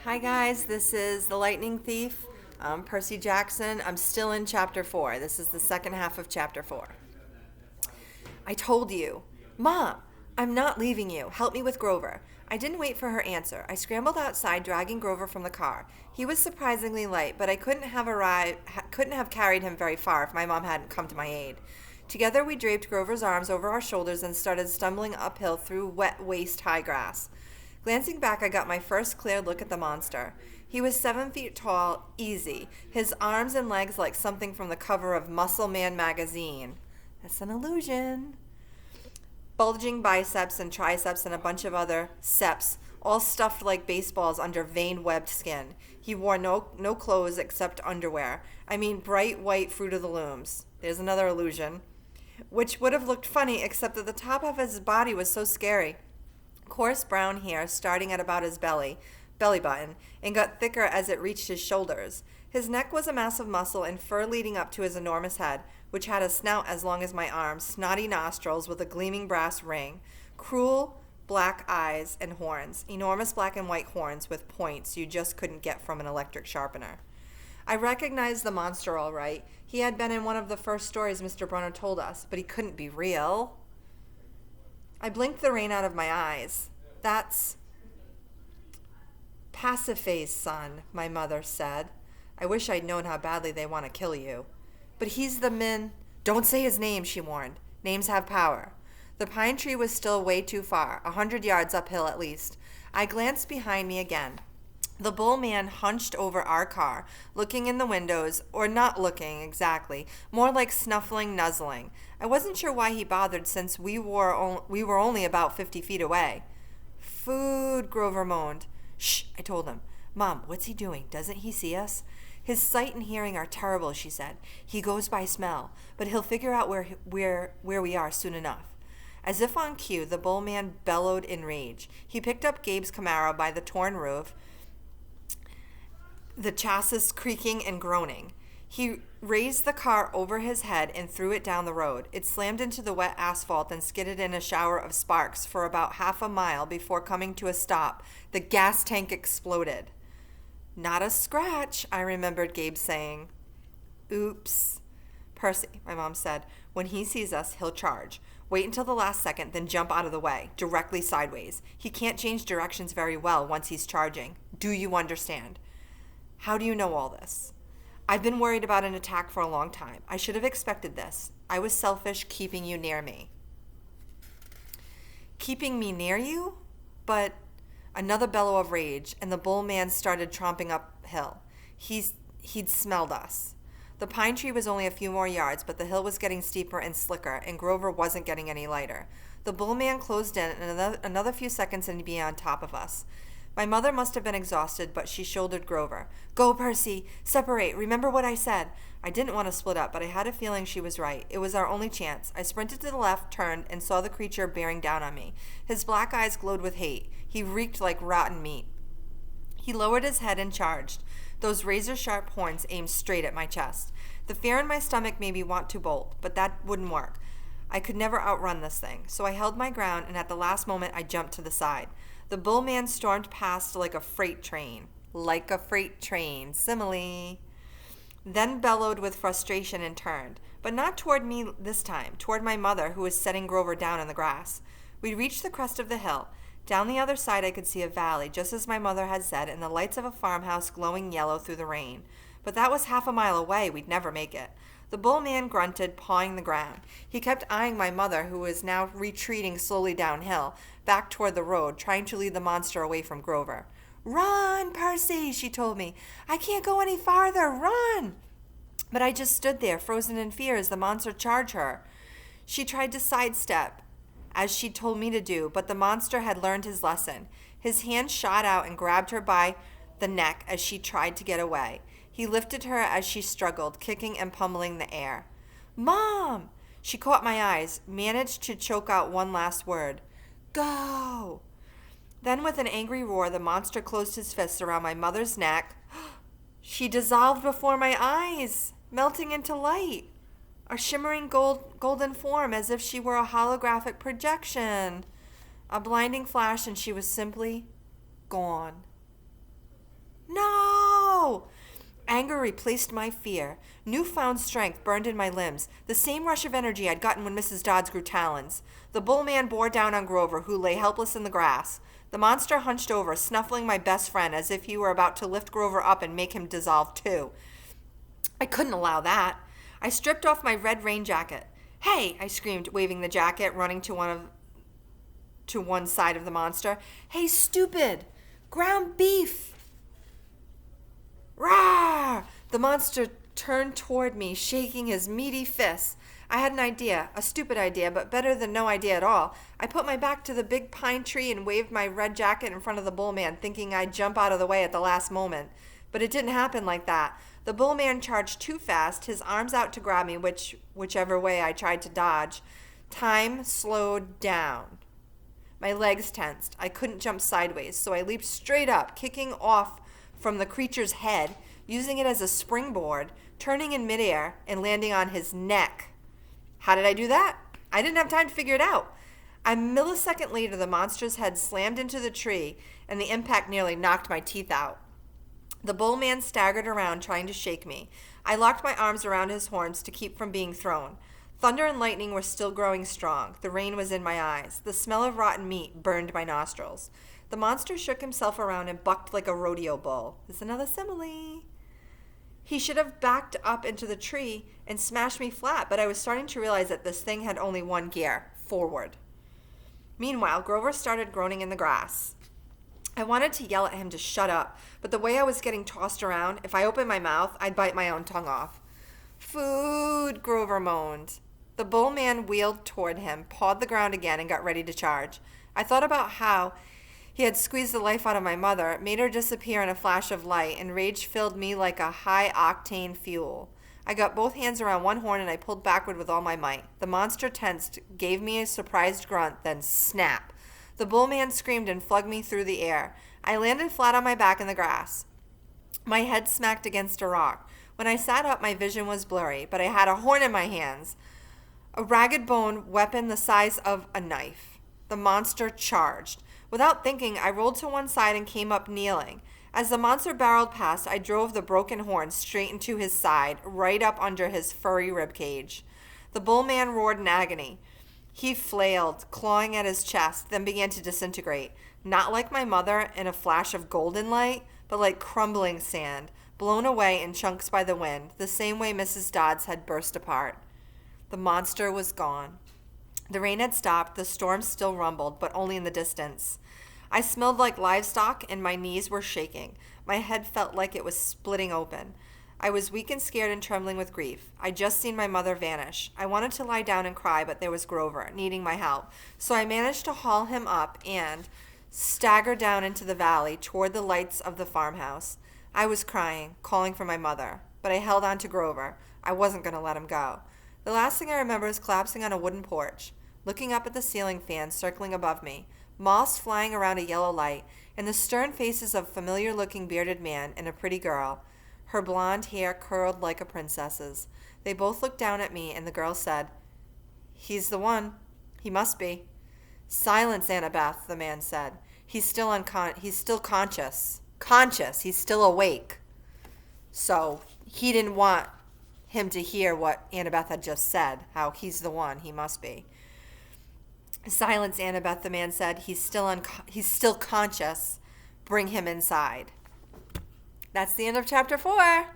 Hi guys, this is The Lightning Thief. I'm Percy Jackson. I'm still in chapter 4. This is the second half of chapter 4. I told you. Mom, I'm not leaving you. Help me with Grover. I didn't wait for her answer. I scrambled outside, dragging Grover from the car. He was surprisingly light, but I couldn't have carried him very far if my mom hadn't come to my aid. Together we draped Grover's arms over our shoulders and started stumbling uphill through wet, waist-high grass. Glancing back, I got my first clear look at the monster. He was 7 feet tall, easy, his arms and legs like something from the cover of Muscle Man magazine. That's an illusion. Bulging biceps and triceps and a bunch of other seps, all stuffed like baseballs under vein-webbed skin. He wore no clothes except underwear. I mean bright white Fruit of the Looms. There's another illusion. Which would have looked funny except that the top of his body was so scary. Coarse brown hair starting at about his belly button, and got thicker as it reached his shoulders. His neck was a mass of muscle and fur leading up to his enormous head, which had a snout as long as my arm, snotty nostrils with a gleaming brass ring, cruel black eyes and horns, enormous black and white horns with points you just couldn't get from an electric sharpener. I recognized the monster all right. He had been in one of the first stories Mr. Brunner told us, but he couldn't be real. I blinked the rain out of my eyes. That's Pasiphae's son, my mother said. I wish I'd known how badly they want to kill you. But he's the min. Don't say his name, she warned. Names have power. The pine tree was still way too far, 100 yards uphill at least. I glanced behind me again. The bull man hunched over our car, looking in the windows, or not looking exactly, more like snuffling, nuzzling. I wasn't sure why he bothered since we were only about 50 feet away. Food, Grover moaned. Shh, I told him. Mom, what's he doing? Doesn't he see us? His sight and hearing are terrible, she said. He goes by smell, but he'll figure out where we are soon enough. As if on cue, the bull man bellowed in rage. He picked up Gabe's Camaro by the torn roof, the chassis creaking and groaning. He raised the car over his head and threw it down the road. It slammed into the wet asphalt and skidded in a shower of sparks for about half a mile before coming to a stop. The gas tank exploded. Not a scratch, I remembered Gabe saying. Oops. Percy, my mom said, when he sees us, he'll charge. Wait until the last second, then jump out of the way, directly sideways. He can't change directions very well once he's charging. Do you understand? How do you know all this? I've been worried about an attack for a long time. I should have expected this. I was selfish keeping you near me. Keeping me near you? But another bellow of rage, and the bull man started tromping uphill. He'd smelled us. The pine tree was only a few more yards, but the hill was getting steeper and slicker, and Grover wasn't getting any lighter. The bull man closed in, and another few seconds and he'd be on top of us. My mother must have been exhausted, but she shouldered Grover. Go, Percy. Separate. Remember what I said. I didn't want to split up, but I had a feeling she was right. It was our only chance. I sprinted to the left, turned, and saw the creature bearing down on me. His black eyes glowed with hate. He reeked like rotten meat. He lowered his head and charged. Those razor-sharp horns aimed straight at my chest. The fear in my stomach made me want to bolt, but that wouldn't work. I could never outrun this thing, so I held my ground, and at the last moment I jumped to the side. The bull man stormed past like a freight train. Like a freight train. Simile. Then bellowed with frustration and turned. But not toward me this time. Toward my mother, who was setting Grover down in the grass. We reached the crest of the hill. Down the other side I could see a valley, just as my mother had said, and the lights of a farmhouse glowing yellow through the rain. But that was half a mile away. We'd never make it. The bull man grunted, pawing the ground. He kept eyeing my mother, who was now retreating slowly downhill, back toward the road, trying to lead the monster away from Grover. Run, Percy, she told me. I can't go any farther. Run! But I just stood there, frozen in fear, as the monster charged her. She tried to sidestep, as she'd told me to do, but the monster had learned his lesson. His hand shot out and grabbed her by the neck as she tried to get away. He lifted her as she struggled, kicking and pummeling the air. Mom! She caught my eyes, managed to choke out one last word. Go! Then with an angry roar, the monster closed his fists around my mother's neck. She dissolved before my eyes, melting into light. A shimmering golden form as if she were a holographic projection. A blinding flash and she was simply gone. Anger replaced my fear. Newfound strength burned in my limbs, the same rush of energy I'd gotten when Mrs. Dodds grew talons. The bull man bore down on Grover, who lay helpless in the grass. The monster hunched over, snuffling my best friend as if he were about to lift Grover up and make him dissolve too. I couldn't allow that. I stripped off my red rain jacket. "Hey!" I screamed, waving the jacket, running to one side of the monster. "Hey, stupid! Ground beef!" Rawr! The monster turned toward me, shaking his meaty fists. I had an idea, a stupid idea, but better than no idea at all. I put my back to the big pine tree and waved my red jacket in front of the bull man, thinking I'd jump out of the way at the last moment. But it didn't happen like that. The bull man charged too fast, his arms out to grab me, whichever way I tried to dodge. Time slowed down. My legs tensed. I couldn't jump sideways, so I leaped straight up, kicking off from the creature's head, using it as a springboard, turning in midair and landing on his neck. How did I do that? I didn't have time to figure it out. A millisecond later, the monster's head slammed into the tree, and the impact nearly knocked my teeth out. The bull man staggered around, trying to shake me. I locked my arms around his horns to keep from being thrown. Thunder and lightning were still growing strong. The rain was in my eyes. The smell of rotten meat burned my nostrils. The monster shook himself around and bucked like a rodeo bull. This is another simile. He should have backed up into the tree and smashed me flat, but I was starting to realize that this thing had only one gear, forward. Meanwhile, Grover started groaning in the grass. I wanted to yell at him to shut up, but the way I was getting tossed around, if I opened my mouth, I'd bite my own tongue off. "Food," Grover moaned. The bull man wheeled toward him, pawed the ground again, and got ready to charge. I thought about how he had squeezed the life out of my mother, made her disappear in a flash of light, and rage filled me like a high-octane fuel. I got both hands around one horn and I pulled backward with all my might. The monster tensed, gave me a surprised grunt, then snap. The bull man screamed and flung me through the air. I landed flat on my back in the grass. My head smacked against a rock. When I sat up, my vision was blurry, but I had a horn in my hands, a ragged bone weapon the size of a knife. The monster charged. Without thinking, I rolled to one side and came up kneeling. As the monster barreled past, I drove the broken horn straight into his side, right up under his furry ribcage. The bull man roared in agony. He flailed, clawing at his chest, then began to disintegrate, not like my mother in a flash of golden light, but like crumbling sand, blown away in chunks by the wind, the same way Mrs. Dodds had burst apart. The monster was gone. The rain had stopped, the storm still rumbled, but only in the distance. I smelled like livestock, and my knees were shaking. My head felt like it was splitting open. I was weak and scared and trembling with grief. I'd just seen my mother vanish. I wanted to lie down and cry, but there was Grover, needing my help. So I managed to haul him up and stagger down into the valley toward the lights of the farmhouse. I was crying, calling for my mother, but I held on to Grover. I wasn't going to let him go. The last thing I remember is collapsing on a wooden porch, looking up at the ceiling fan circling above me, moths flying around a yellow light, and the stern faces of a familiar-looking bearded man and a pretty girl, her blonde hair curled like a princess's. They both looked down at me, and the girl said, "He's the one. He must be." "Silence, Annabeth," the man said. He's still conscious. Conscious. He's still awake." So he didn't want him to hear what Annabeth had just said, how he's the one, he must be. "Silence, Annabeth," the man said. He's still conscious. Bring him inside." That's the end of chapter 4.